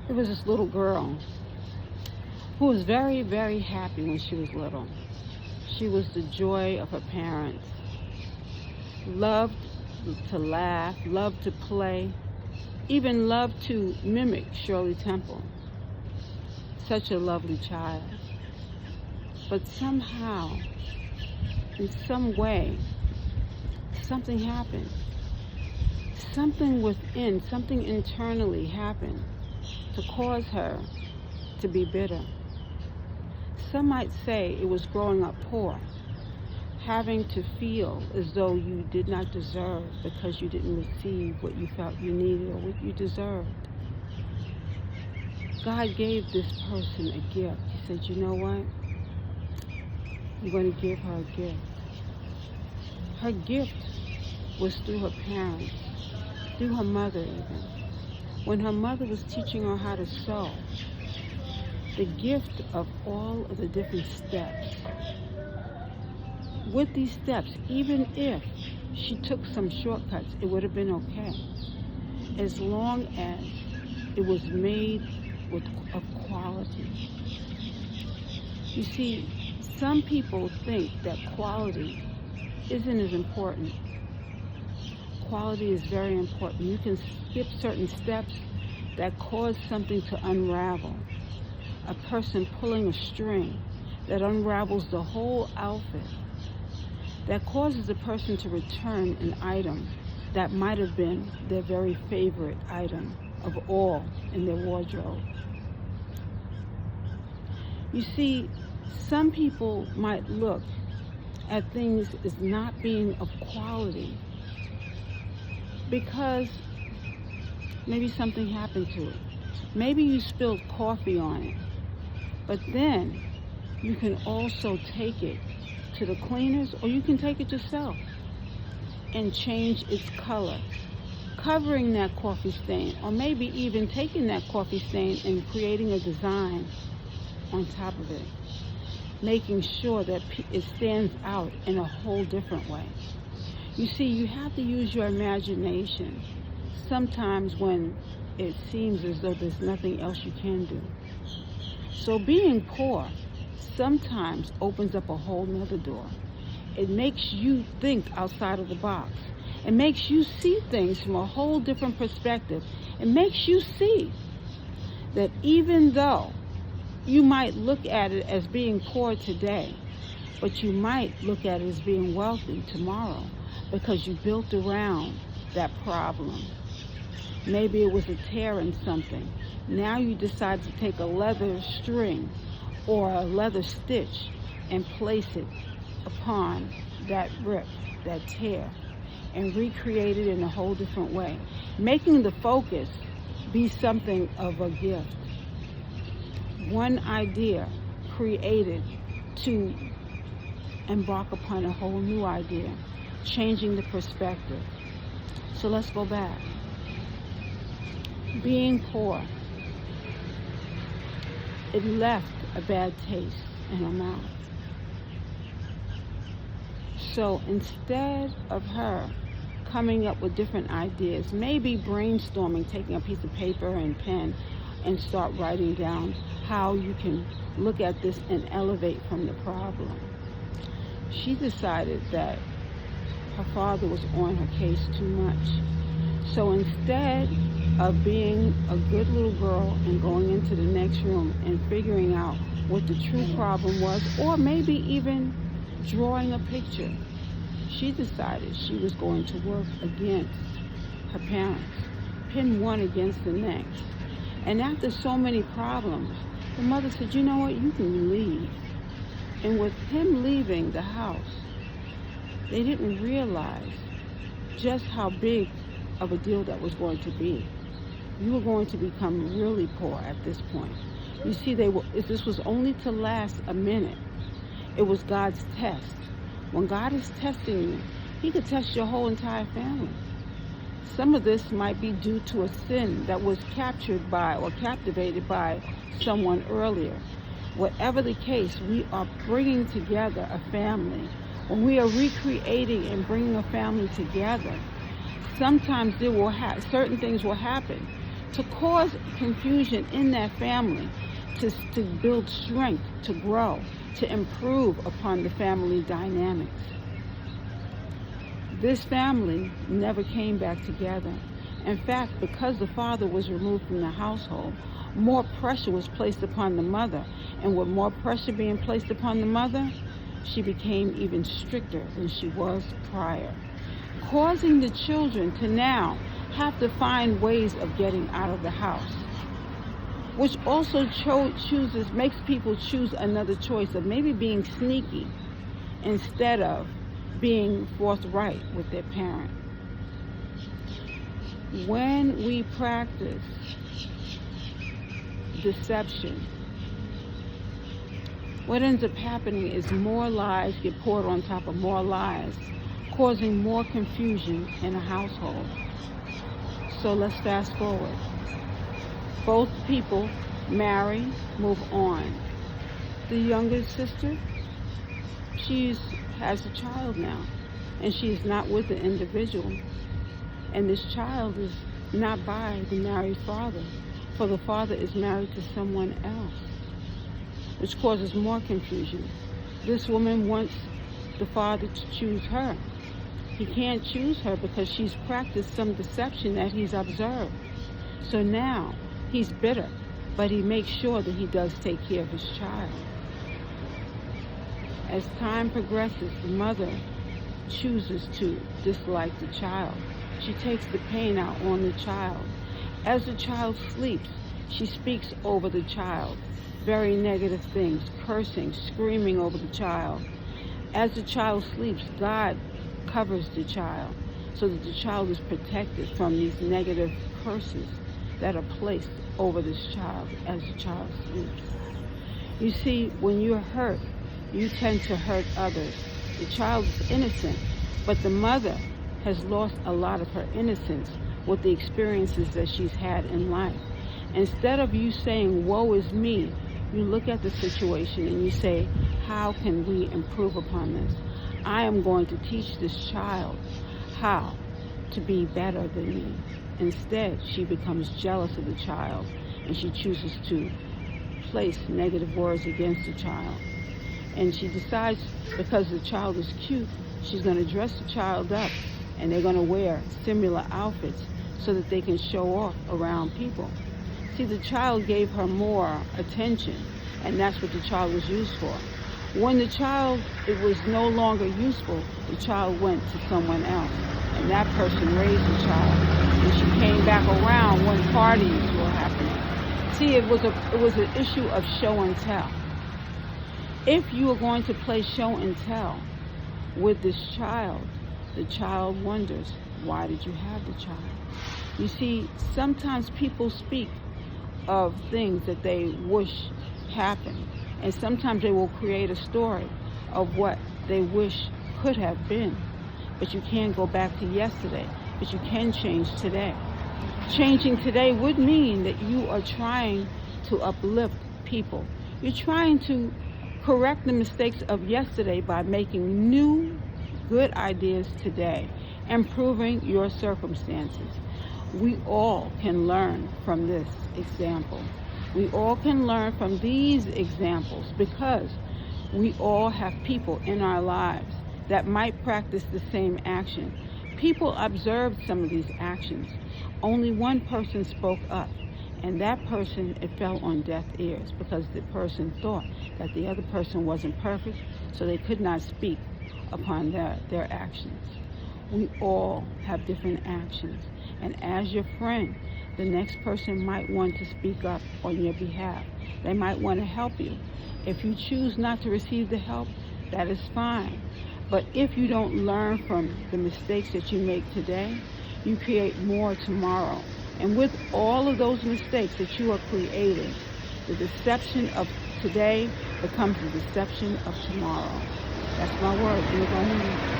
There was this little girl who was very, very happy when she was little. She was the joy of her parents. Loved to laugh, loved to play, even loved to mimic Shirley Temple. Such a lovely child. But somehow, in some way, something happened. Something within, something internally happened to cause her to be bitter. Some might say it was growing up poor, having to feel as though you did not deserve because you didn't receive what you felt you needed or what you deserved. God gave this person a gift. He said, you know what? I'm going to give her a gift. Her gift was through her parents, through her mother even. When her mother was teaching her how to sew, the gift of all of the different steps. With these steps, even if she took some shortcuts, it would have been okay, as long as it was made of quality. You see, some people think that quality isn't as important. Quality is very important. You can skip certain steps that cause something to unravel. A person pulling a string that unravels the whole outfit, that causes a person to return an item that might have been their very favorite item of all in their wardrobe. You see, some people might look at things as not being of quality because maybe something happened to it. Maybe you spilled coffee on it. But then you can also take it to the cleaners, or you can take it yourself and change its color, covering that coffee stain, or maybe even taking that coffee stain and creating a design on top of it, making sure that it stands out in a whole different way. You see, you have to use your imagination sometimes when it seems as though there's nothing else you can do. So being poor sometimes opens up a whole nother door. It makes you think outside of the box. It makes you see things from a whole different perspective. It makes you see that even though you might look at it as being poor today, but you might look at it as being wealthy tomorrow because you built around that problem. Maybe it was a tear in something. Now you decide to take a leather string or a leather stitch and place it upon that rip, that tear, and recreate it in a whole different way, making the focus be something of a gift. One idea created to embark upon a whole new idea, changing the perspective. So let's go back. Being poor, it left a bad taste in her mouth. So instead of her coming up with different ideas, maybe brainstorming, taking a piece of paper and pen and start writing down how you can look at this and elevate from the problem, she decided that her father was on her case too much. So instead of being a good little girl and going into the next room and figuring out what the true problem was, or maybe even drawing a picture, she decided she was going to work against her parents, pin one against the next. And after so many problems, the mother said, you know what, you can leave. And with him leaving the house, they didn't realize just how big of a deal that was going to be. You were going to become really poor at this point. You see, this was only to last a minute. It was God's test. When God is testing you, He could test your whole entire family. Some of this might be due to a sin that was captured by or captivated by someone earlier. Whatever the case, we are bringing together a family. When we are recreating and bringing a family together, sometimes there will certain things will happen to cause confusion in that family, to build strength, to grow, to improve upon the family dynamics. This family never came back together. In fact, because the father was removed from the household, more pressure was placed upon the mother. And with more pressure being placed upon the mother, she became even stricter than she was prior, causing the children to now have to find ways of getting out of the house, which also makes people choose another choice of maybe being sneaky instead of being forthright with their parent. When we practice deception, what ends up happening is more lies get poured on top of more lies, causing more confusion in a household. So let's fast forward. Both people marry, move on. The younger sister, she has a child now, and she's not with the individual. And this child is not by the married father, for the father is married to someone else, which causes more confusion. This woman wants the father to choose her. He can't choose her because she's practiced some deception that he's observed. So now he's bitter, but he makes sure that he does take care of his child. As time progresses, the mother chooses to dislike the child. She takes the pain out on the child. As the child sleeps, she speaks over the child, very negative things, cursing, screaming over the child. As the child sleeps, God covers the child so that the child is protected from these negative curses that are placed over this child as the child sleeps. You see, when you're hurt, you tend to hurt others. The child is innocent, but the mother has lost a lot of her innocence with the experiences that she's had in life. Instead of you saying, woe is me, you look at the situation and you say, how can we improve upon this? I am going to teach this child how to be better than me. Instead, she becomes jealous of the child and she chooses to place negative words against the child. And she decides, because the child is cute, she's going to dress the child up and they're going to wear similar outfits so that they can show off around people. See, the child gave her more attention, and that's what the child was used for. When the child, it was no longer useful, the child went to someone else, and that person raised the child, and she came back around when parties were happening. See, it was an issue of show and tell. If you are going to play show and tell with this child, the child wonders, why did you have the child? You see, sometimes people speak of things that they wish happened, and sometimes they will create a story of what they wish could have been. But you can't go back to yesterday, but you can change today. Changing today would mean that you are trying to uplift people. You're trying to correct the mistakes of yesterday by making new, good ideas today, improving your circumstances. We all can learn from this example. We all can learn from these examples because we all have people in our lives that might practice the same action. People observed some of these actions. Only one person spoke up, and that person, it fell on deaf ears because the person thought that the other person wasn't perfect, so they could not speak upon their actions. We all have different actions, and as your friend, the next person might want to speak up on your behalf. They might want to help you. If you choose not to receive the help, that is fine. But if you don't learn from the mistakes that you make today, you create more tomorrow. And with all of those mistakes that you are creating, the deception of today becomes the deception of tomorrow. That's my word.